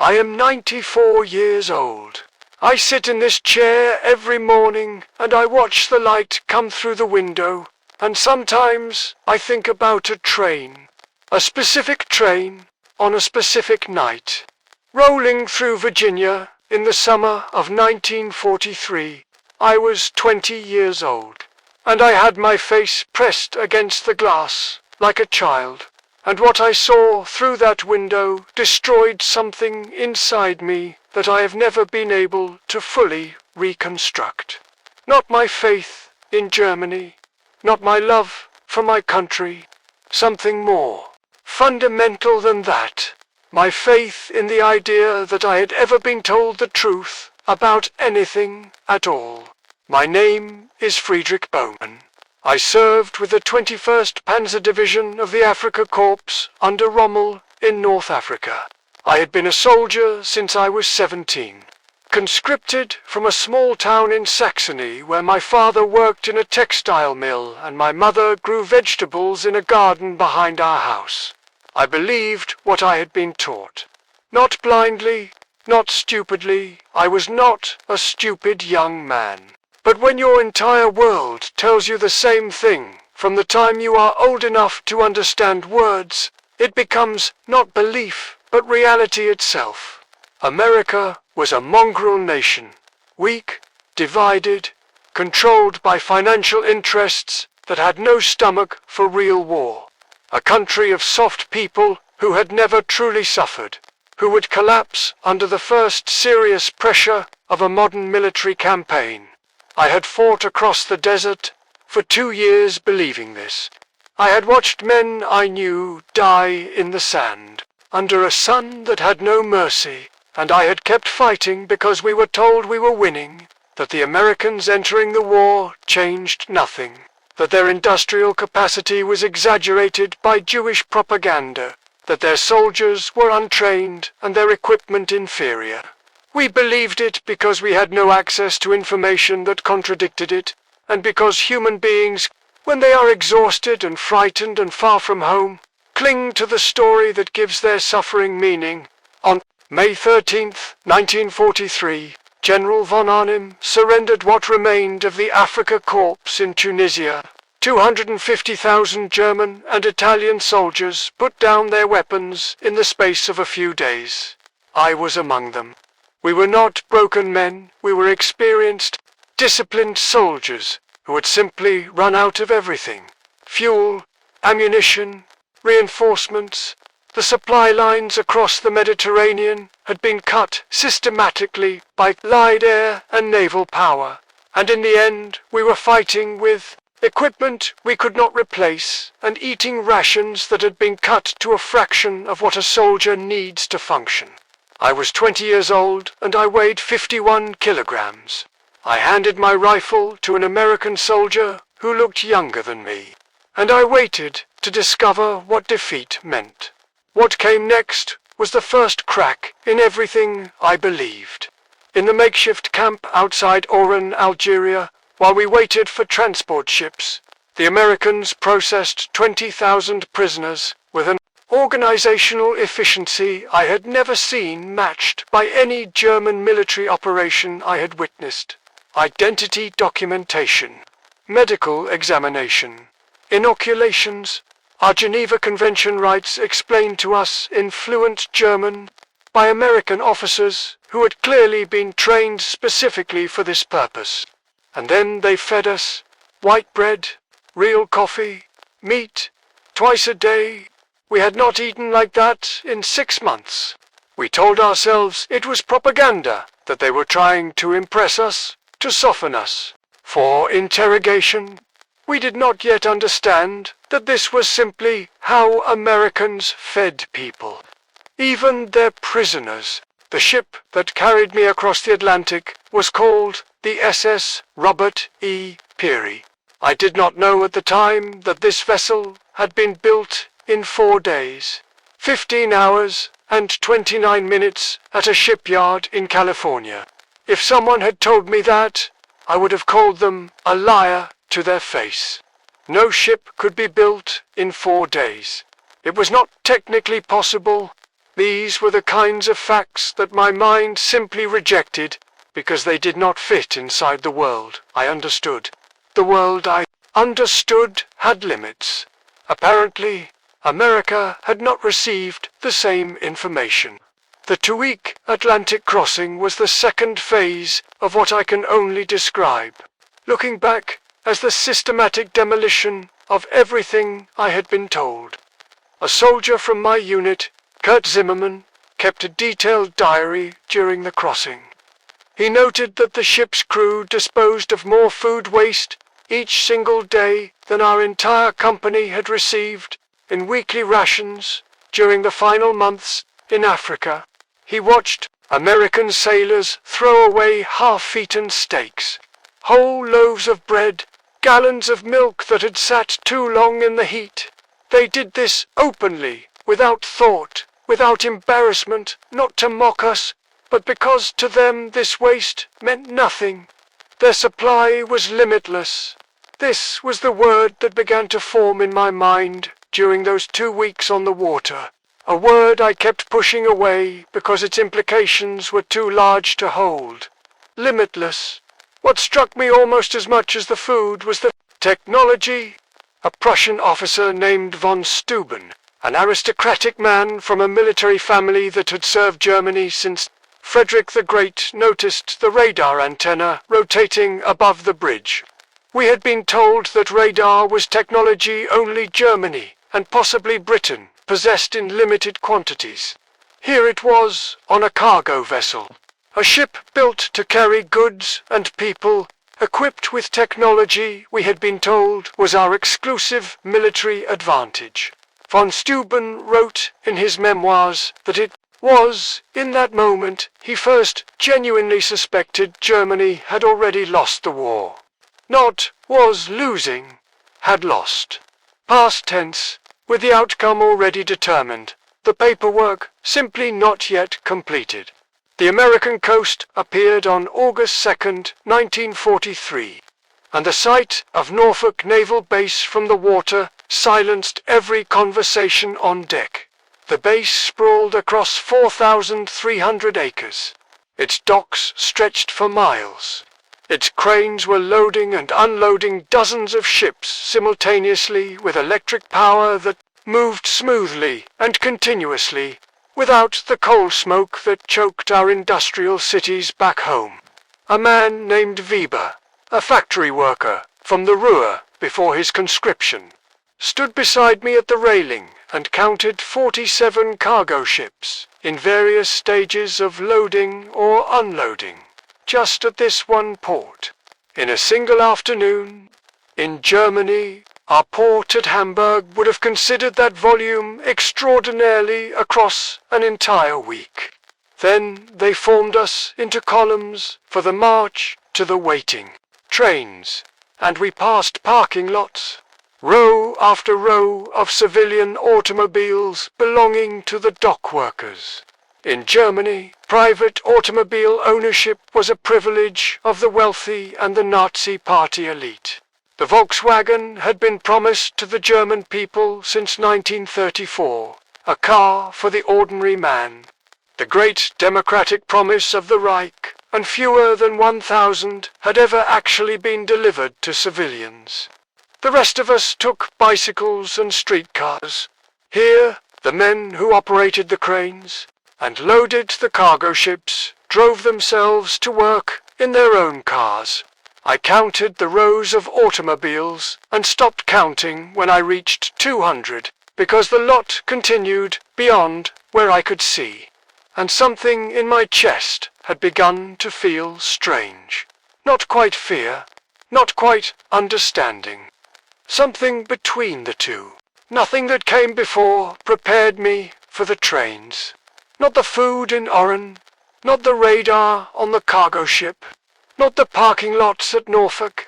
I am 94 years old. I sit in this chair every morning and I watch the light come through the window, and sometimes I think about a train. A specific train, on a specific night. Rolling through Virginia in the summer of 1943. I was 20 years old, and I had my face pressed against the glass, like a child, and what I saw through that window destroyed something inside me that I have never been able to fully reconstruct. Not my faith in Germany, not my love for my country, something more fundamental than that. My faith in the idea that I had ever been told the truth about anything at all. My name is Friedrich Bowman. I served with the 21st Panzer Division of the Afrika Korps under Rommel in North Africa. I had been a soldier since I was 17. Conscripted from a small town in Saxony where my father worked in a textile mill and my mother grew vegetables in a garden behind our house. I believed what I had been taught. Not blindly, not stupidly. I was not a stupid young man. But when your entire world tells you the same thing, from the time you are old enough to understand words, it becomes not belief, but reality itself. America was a mongrel nation, weak, divided, controlled by financial interests that had no stomach for real war. A country of soft people who had never truly suffered, who would collapse under the first serious pressure of a modern military campaign. I had fought across the desert for 2 years believing this. I had watched men I knew die in the sand, under a sun that had no mercy, and I had kept fighting because we were told we were winning, that the Americans entering the war changed nothing, that their industrial capacity was exaggerated by Jewish propaganda, that their soldiers were untrained and their equipment inferior. We believed it because we had no access to information that contradicted it, and because human beings, when they are exhausted and frightened and far from home, cling to the story that gives their suffering meaning. On May 13, 1943, General von Arnim surrendered what remained of the Afrika Korps in Tunisia. 250,000 German and Italian soldiers put down their weapons in the space of a few days. I was among them. We were not broken men, we were experienced, disciplined soldiers who had simply run out of everything. Fuel, ammunition, reinforcements. The supply lines across the Mediterranean had been cut systematically by Allied air and naval power, and in the end we were fighting with equipment we could not replace and eating rations that had been cut to a fraction of what a soldier needs to function. I was 20 years old and I weighed 51 kilograms. I handed my rifle to an American soldier who looked younger than me, and I waited to discover what defeat meant. What came next was the first crack in everything I believed. In the makeshift camp outside Oran, Algeria, while we waited for transport ships, the Americans processed 20,000 prisoners with an organizational efficiency I had never seen matched by any German military operation I had witnessed. Identity documentation, medical examination, inoculations. Our Geneva Convention rights explained to us in fluent German by American officers who had clearly been trained specifically for this purpose. And then they fed us white bread, real coffee, meat, twice a day. We had not eaten like that in 6 months. We told ourselves it was propaganda, that they were trying to impress us, to soften us. For interrogation, we did not yet understand that this was simply how Americans fed people. Even their prisoners. The ship that carried me across the Atlantic was called the SS Robert E. Peary. I did not know at the time that this vessel had been built in 4 days, 15 hours and 29 minutes at a shipyard in California. If someone had told me that, I would have called them a liar to their face. No ship could be built in 4 days. It was not technically possible, These were the kinds of facts that my mind simply rejected because they did not fit inside the world I understood. The world I understood had limits. Apparently, America had not received the same information. The 2-week Atlantic crossing was the second phase of what I can only describe, looking back, as the systematic demolition of everything I had been told. A soldier from my unit, Kurt Zimmerman, kept a detailed diary during the crossing. He noted that the ship's crew disposed of more food waste each single day than our entire company had received in weekly rations during the final months in Africa. He watched American sailors throw away half-eaten steaks, whole loaves of bread, gallons of milk that had sat too long in the heat. They did this openly, without thought, without embarrassment, not to mock us, but because to them this waste meant nothing. Their supply was limitless. This was the word that began to form in my mind during those 2 weeks on the water. A word I kept pushing away because its implications were too large to hold. Limitless. What struck me almost as much as the food was the technology. A Prussian officer named von Steuben, an aristocratic man from a military family that had served Germany since Frederick the Great, noticed the radar antenna rotating above the bridge. We had been told that radar was technology only Germany, and possibly Britain, possessed in limited quantities. Here it was, on a cargo vessel. A ship built to carry goods and people, equipped with technology we had been told was our exclusive military advantage. Von Steuben wrote in his memoirs that it was, in that moment, he first genuinely suspected Germany had already lost the war. Not was losing, had lost. Past tense, with the outcome already determined, the paperwork simply not yet completed. The American coast appeared on August 2nd, 1943, and the sight of Norfolk Naval Base from the water silenced every conversation on deck. The base sprawled across 4,300 acres. Its docks stretched for miles. Its cranes were loading and unloading dozens of ships simultaneously with electric power that moved smoothly and continuously, without the coal smoke that choked our industrial cities back home. A man named Weber, a factory worker from the Ruhr before his conscription, stood beside me at the railing and counted 47 cargo ships in various stages of loading or unloading, just at this one port. In a single afternoon, in Germany, our port at Hamburg would have considered that volume extraordinarily across an entire week. Then they formed us into columns for the march to the waiting trains, and we passed parking lots, row after row of civilian automobiles belonging to the dock workers. In Germany, private automobile ownership was a privilege of the wealthy and the Nazi Party elite. The Volkswagen had been promised to the German people since 1934, a car for the ordinary man. The great democratic promise of the Reich, and fewer than 1,000 had ever actually been delivered to civilians. The rest of us took bicycles and streetcars. Here, the men who operated the cranes and loaded the cargo ships drove themselves to work in their own cars. I counted the rows of automobiles and stopped counting when I reached 200, because the lot continued beyond where I could see, and something in my chest had begun to feel strange. Not quite fear, not quite understanding. Something between the two. Nothing that came before prepared me for the trains. Not the food in Oran, not the radar on the cargo ship, not the parking lots at Norfolk.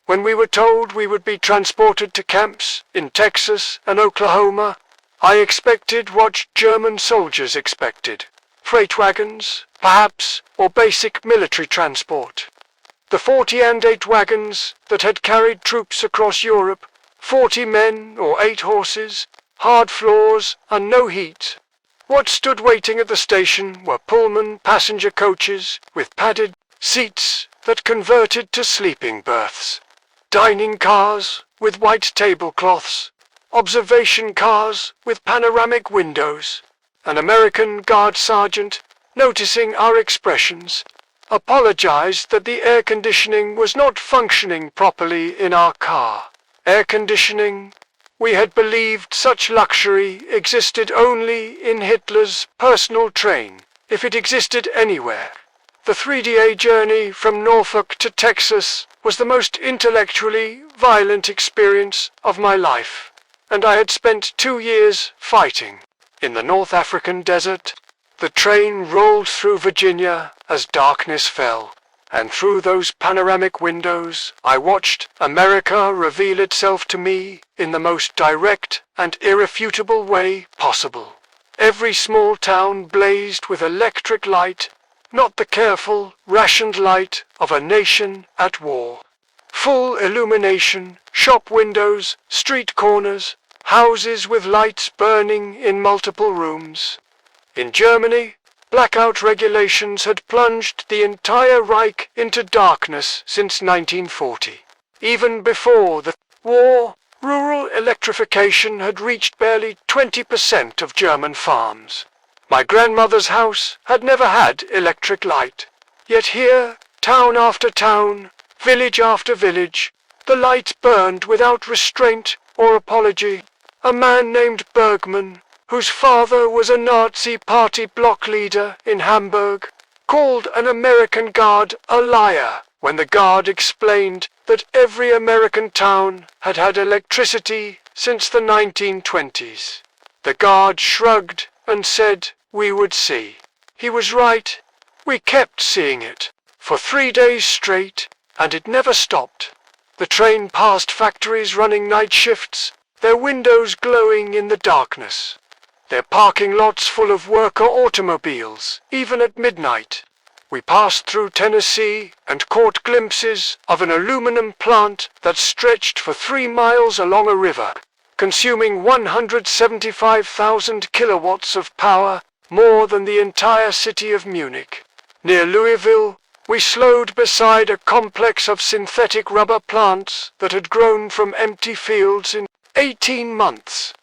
When we were told we would be transported to camps in Texas and Oklahoma, I expected what German soldiers expected. Freight wagons, perhaps, or basic military transport. The 40 and 8 wagons that had carried troops across Europe, 40 men or 8 horses, hard floors and no heat, What stood waiting at the station were Pullman passenger coaches with padded seats that converted to sleeping berths, dining cars with white tablecloths, observation cars with panoramic windows. An American guard sergeant, noticing our expressions, apologized that the air conditioning was not functioning properly in our car. Air conditioning? We had believed such luxury existed only in Hitler's personal train, if it existed anywhere. The 3-day journey from Norfolk to Texas was the most intellectually violent experience of my life, and I had spent 2 years fighting. In the North African desert, the train rolled through Virginia as darkness fell, and through those panoramic windows I watched America reveal itself to me in the most direct and irrefutable way possible. Every small town blazed with electric light, not the careful, rationed light of a nation at war. Full illumination, shop windows, street corners, houses with lights burning in multiple rooms. In Germany, blackout regulations had plunged the entire Reich into darkness since 1940. Even before the war, rural electrification had reached barely 20% of German farms. My grandmother's house had never had electric light. Yet here, town after town, village after village, the lights burned without restraint or apology. A man named Bergman, whose father was a Nazi party bloc leader in Hamburg, called an American guard a liar when the guard explained that every American town had had electricity since the 1920s. The guard shrugged and said we would see. He was right. We kept seeing it for 3 days straight, and it never stopped. The train passed factories running night shifts, their windows glowing in the darkness, their parking lots full of worker automobiles, even at midnight. We passed through Tennessee and caught glimpses of an aluminum plant that stretched for 3 miles along a river, consuming 175,000 kilowatts of power, more than the entire city of Munich. Near Louisville, we slowed beside a complex of synthetic rubber plants that had grown from empty fields in 18 months.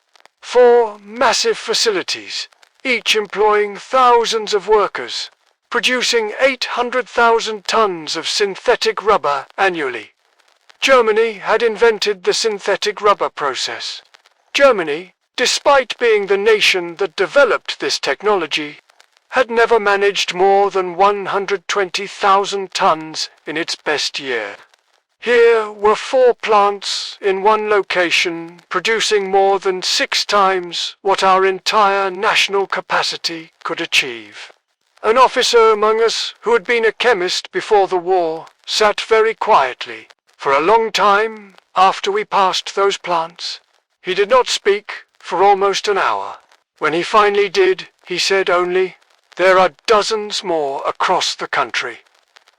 4 massive facilities, each employing thousands of workers, producing 800,000 tons of synthetic rubber annually. Germany had invented the synthetic rubber process. Germany, despite being the nation that developed this technology, had never managed more than 120,000 tons in its best year. Here were 4 plants in one location producing more than 6 times what our entire national capacity could achieve. An officer among us who had been a chemist before the war sat very quietly for a long time after we passed those plants. He did not speak for almost an hour. When he finally did, he said only, "There are dozens more across the country,"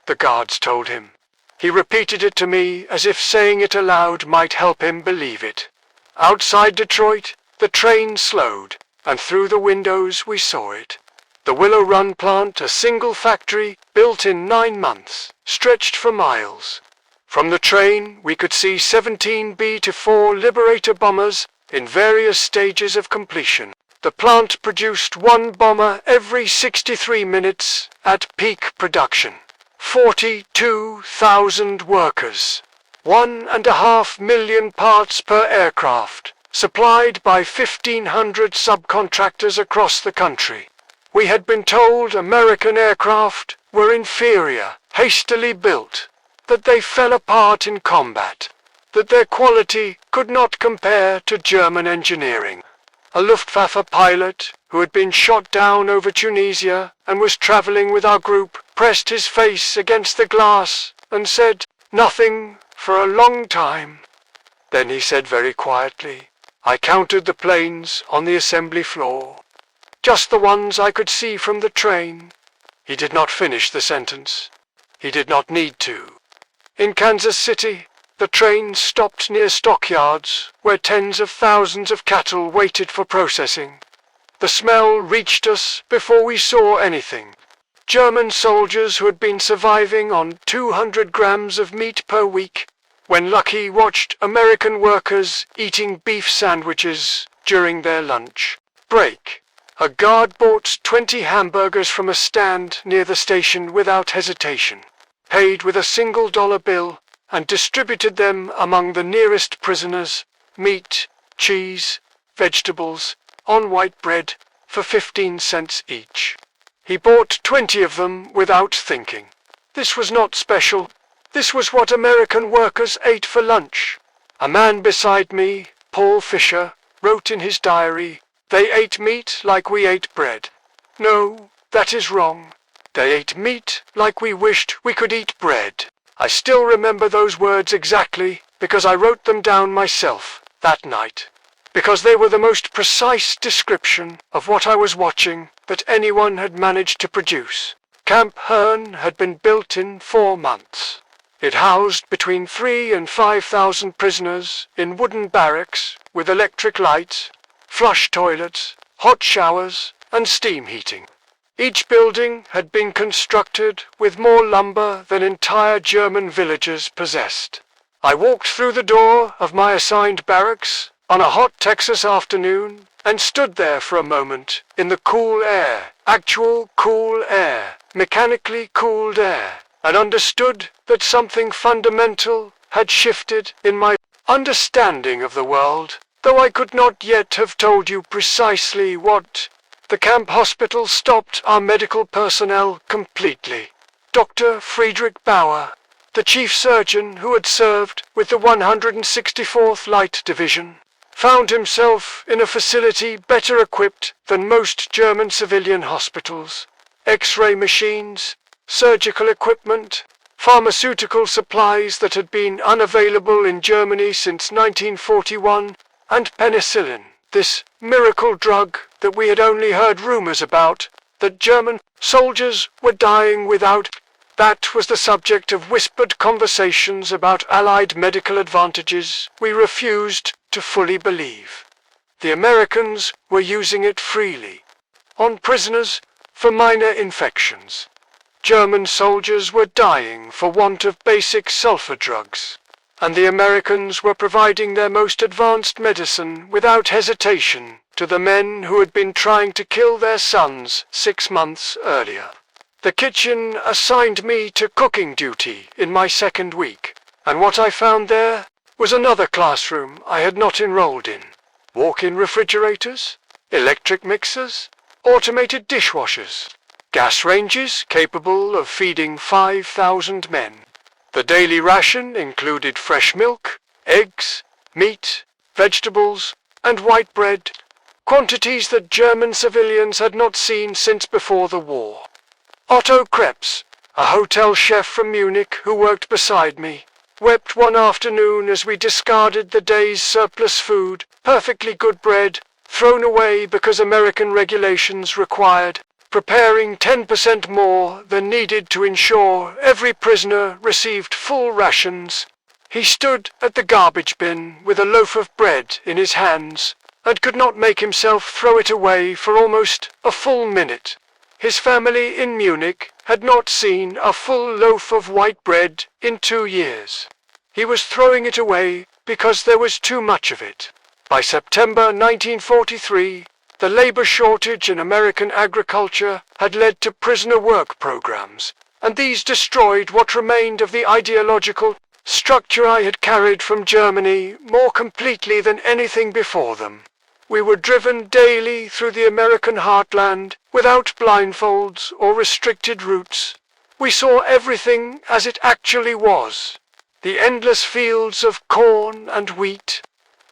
the guards told him. He repeated it to me as if saying it aloud might help him believe it. Outside Detroit, the train slowed, and through the windows we saw it. The Willow Run plant, a single factory built in 9 months, stretched for miles. From the train, we could see 17 B-4 Liberator bombers in various stages of completion. The plant produced 1 bomber every 63 minutes at peak production. 42,000 workers, 1.5 million parts per aircraft, supplied by 1,500 subcontractors across the country. We had been told American aircraft were inferior, hastily built, that they fell apart in combat, that their quality could not compare to German engineering. A Luftwaffe pilot, who had been shot down over Tunisia and was traveling with our group, pressed his face against the glass and said nothing for a long time. Then he said very quietly, "I counted the planes on the assembly floor, just the ones I could see from the train." He did not finish the sentence. He did not need to. In Kansas City, the train stopped near stockyards where tens of thousands of cattle waited for processing. The smell reached us before we saw anything. German soldiers who had been surviving on 200 grams of meat per week, when Lucky watched American workers eating beef sandwiches during their lunch break. A guard bought 20 hamburgers from a stand near the station without hesitation, paid with a $1 bill, and distributed them among the nearest prisoners, meat, cheese, vegetables, on white bread, for 15 cents each. He bought 20 of them without thinking. This was not special. This was what American workers ate for lunch. A man beside me, Paul Fisher, wrote in his diary, "They ate meat like we ate bread." No, that is wrong. They ate meat like we wished we could eat bread. I still remember those words exactly because I wrote them down myself that night. Because they were the most precise description of what I was watching that anyone had managed to produce. Camp Hearn had been built in 4 months. It housed between 3,000 and 5,000 prisoners in wooden barracks with electric lights, flush toilets, hot showers, and steam heating. Each building had been constructed with more lumber than entire German villages possessed. I walked through the door of my assigned barracks on a hot Texas afternoon and stood there for a moment in the cool air, actual cool air, mechanically cooled air, and understood that something fundamental had shifted in my understanding of the world, though I could not yet have told you precisely what. The camp hospital stopped our medical personnel completely. Dr. Friedrich Bauer, the chief surgeon who had served with the 164th Light Division, found himself in a facility better equipped than most German civilian hospitals. X-ray machines, surgical equipment, pharmaceutical supplies that had been unavailable in Germany since 1941, and penicillin, this miracle drug that we had only heard rumors about, that German soldiers were dying without. That was the subject of whispered conversations about Allied medical advantages we refused to fully believe. The Americans were using it freely, on prisoners for minor infections. German soldiers were dying for want of basic sulfur drugs, and the Americans were providing their most advanced medicine without hesitation to the men who had been trying to kill their sons 6 months earlier. The kitchen assigned me to cooking duty in my 2nd week, and what I found there was another classroom I had not enrolled in. Walk-in refrigerators, electric mixers, automated dishwashers, gas ranges capable of feeding 5,000 men. The daily ration included fresh milk, eggs, meat, vegetables, and white bread, quantities that German civilians had not seen since before the war. Otto Krebs, a hotel chef from Munich who worked beside me, wept one afternoon as we discarded the day's surplus food, perfectly good bread, thrown away because American regulations required preparing 10% more than needed to ensure every prisoner received full rations. He stood at the garbage bin with a loaf of bread in his hands and could not make himself throw it away for almost a full minute. His family in Munich had not seen a full loaf of white bread in 2 years. He was throwing it away because there was too much of it. By September 1943, the labor shortage in American agriculture had led to prisoner work programs, and these destroyed what remained of the ideological structure I had carried from Germany more completely than anything before them. We were driven daily through the American heartland without blindfolds or restricted routes. We saw everything as it actually was. The endless fields of corn and wheat,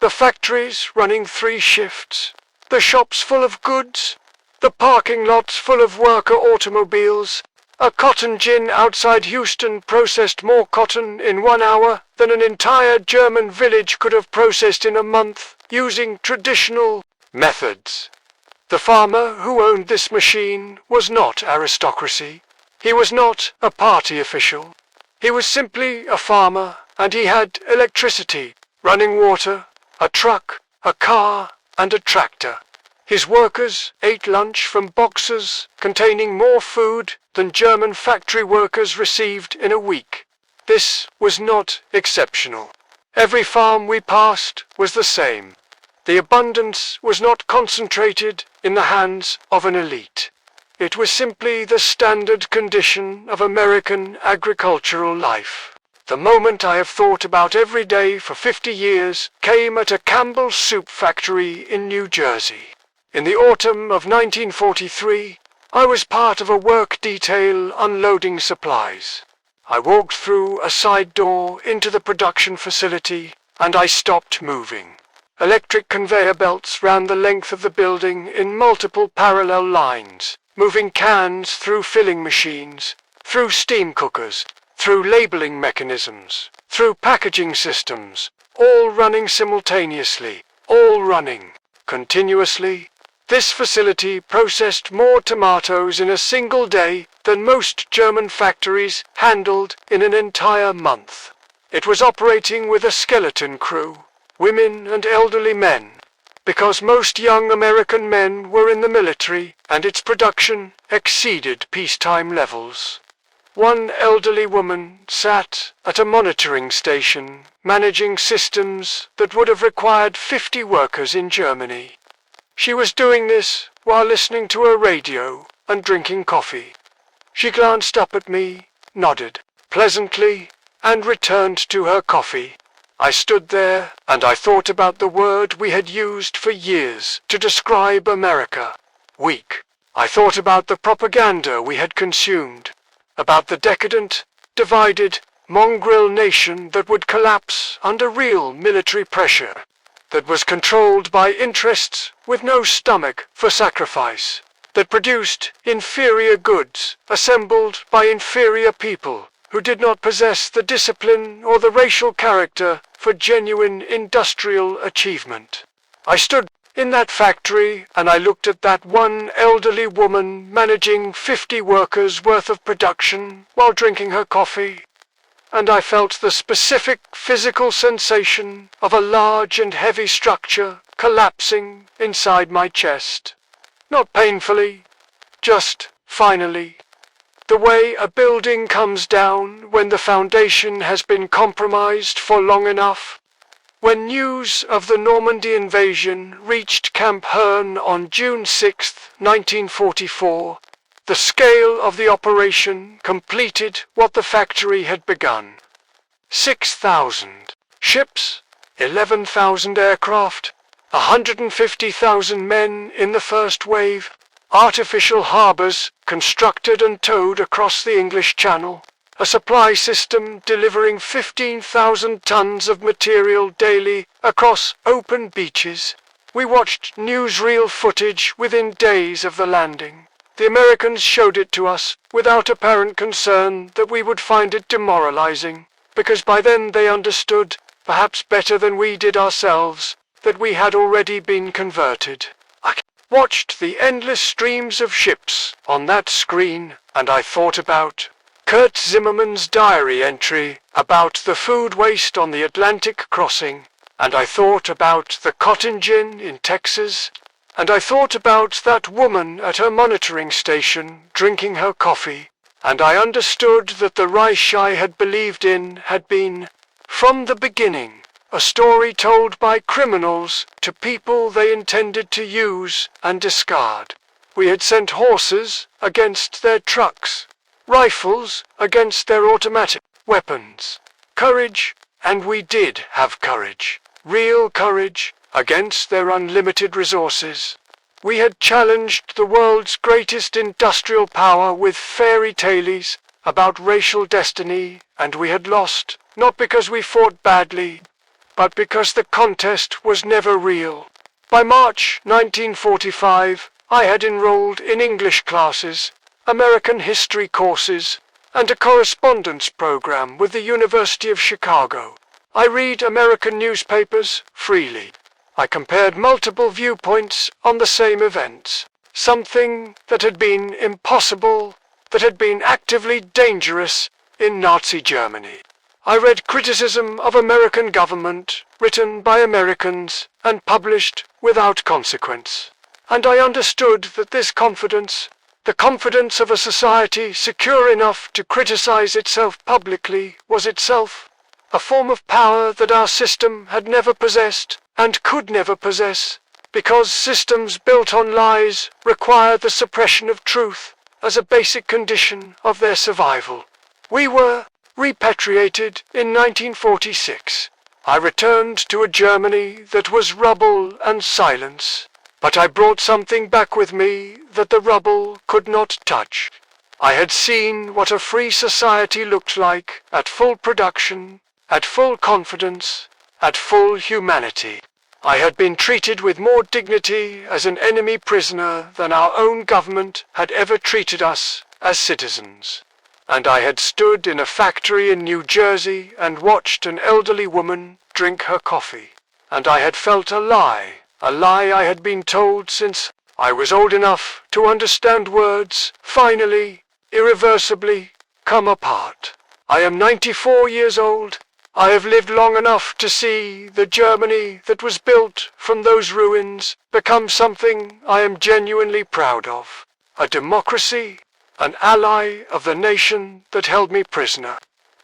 the factories running 3 shifts, the shops full of goods, the parking lots full of worker automobiles. A cotton gin outside Houston processed more cotton in 1 hour than an entire German village could have processed in a month using traditional methods. The farmer who owned this machine was not aristocracy. He was not a party official. He was simply a farmer, and he had electricity, running water, a truck, a car, and a tractor. His workers ate lunch from boxes containing more food than German factory workers received in a week. This was not exceptional. Every farm we passed was the same. The abundance was not concentrated in the hands of an elite. It was simply the standard condition of American agricultural life. The moment I have thought about every day for 50 years came at a Campbell's soup factory in New Jersey. In the autumn of 1943, I was part of a work detail unloading supplies. I walked through a side door into the production facility, and I stopped moving. Electric conveyor belts ran the length of the building in multiple parallel lines, moving cans through filling machines, through steam cookers, through labeling mechanisms, through packaging systems, all running simultaneously, all running continuously. This facility processed more tomatoes in a single day than most German factories handled in an entire month. It was operating with a skeleton crew, women and elderly men, because most young American men were in the military and its production exceeded peacetime levels. One elderly woman sat at a monitoring station, managing systems that would have required 50 workers in Germany. She was doing this while listening to a radio and drinking coffee. She glanced up at me, nodded pleasantly, and returned to her coffee. I stood there and I thought about the word we had used for years to describe America: weak. I thought about the propaganda we had consumed, about the decadent, divided, mongrel nation that would collapse under real military pressure, that was controlled by interests with no stomach for sacrifice, that produced inferior goods assembled by inferior people who did not possess the discipline or the racial character for genuine industrial achievement. I stood in that factory and I looked at that one elderly woman managing 50 workers worth of production while drinking her coffee, and I felt the specific physical sensation of a large and heavy structure collapsing inside my chest. Not painfully, just finally. The way a building comes down when the foundation has been compromised for long enough. When news of the Normandy invasion reached Camp Herne on June 6, 1944, the scale of the operation completed what the factory had begun. 6,000 ships, 11,000 aircraft, 150,000 men in the first wave, artificial harbors constructed and towed across the English Channel, a supply system delivering 15,000 tons of material daily across open beaches. We watched newsreel footage within days of the landing. The Americans showed it to us without apparent concern that we would find it demoralizing, because by then they understood, perhaps better than we did ourselves, that we had already been converted. I watched the endless streams of ships on that screen, and I thought about Kurt Zimmerman's diary entry about the food waste on the Atlantic crossing, and I thought about the cotton gin in Texas, and I thought about that woman at her monitoring station drinking her coffee, and I understood that the Reich I had believed in had been, from the beginning, a story told by criminals to people they intended to use and discard. We had sent horses against their trucks, rifles against their automatic weapons, courage, and we did have courage, real courage, against their unlimited resources. We had challenged the world's greatest industrial power with fairy tales about racial destiny, and we had lost, not because we fought badly, but because the contest was never real. By March 1945, I had enrolled in English classes, American history courses, and a correspondence program with the University of Chicago. I read American newspapers freely. I compared multiple viewpoints on the same events, something that had been impossible, that had been actively dangerous in Nazi Germany. I read criticism of American government, written by Americans, and published without consequence. And I understood that this confidence, the confidence of a society secure enough to criticize itself publicly, was itself a form of power that our system had never possessed and could never possess, because systems built on lies require the suppression of truth as a basic condition of their survival. We were repatriated in 1946. I returned to a Germany that was rubble and silence, but I brought something back with me that the rubble could not touch. I had seen what a free society looked like at full production, at full confidence, at full humanity. I had been treated with more dignity as an enemy prisoner than our own government had ever treated us as citizens. And I had stood in a factory in New Jersey and watched an elderly woman drink her coffee. And I had felt a lie I had been told since I was old enough to understand words, finally, irreversibly, come apart. I am 94 years old. I have lived long enough to see the Germany that was built from those ruins become something I am genuinely proud of. A democracy, an ally of the nation that held me prisoner.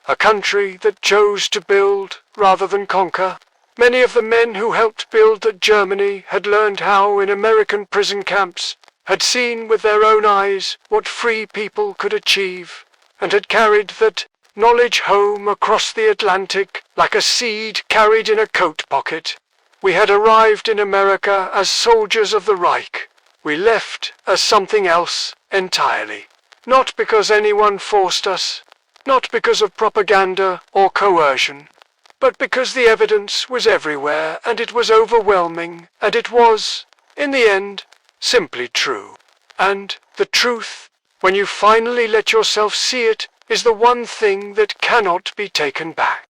A country that chose to build rather than conquer. Many of the men who helped build that Germany had learned how in American prison camps, had seen with their own eyes what free people could achieve, and had carried that knowledge home across the Atlantic like a seed carried in a coat pocket. We had arrived in America as soldiers of the Reich. We left as something else entirely. Not because anyone forced us, not because of propaganda or coercion, but because the evidence was everywhere and it was overwhelming and it was, in the end, simply true. And the truth, when you finally let yourself see it, is the one thing that cannot be taken back.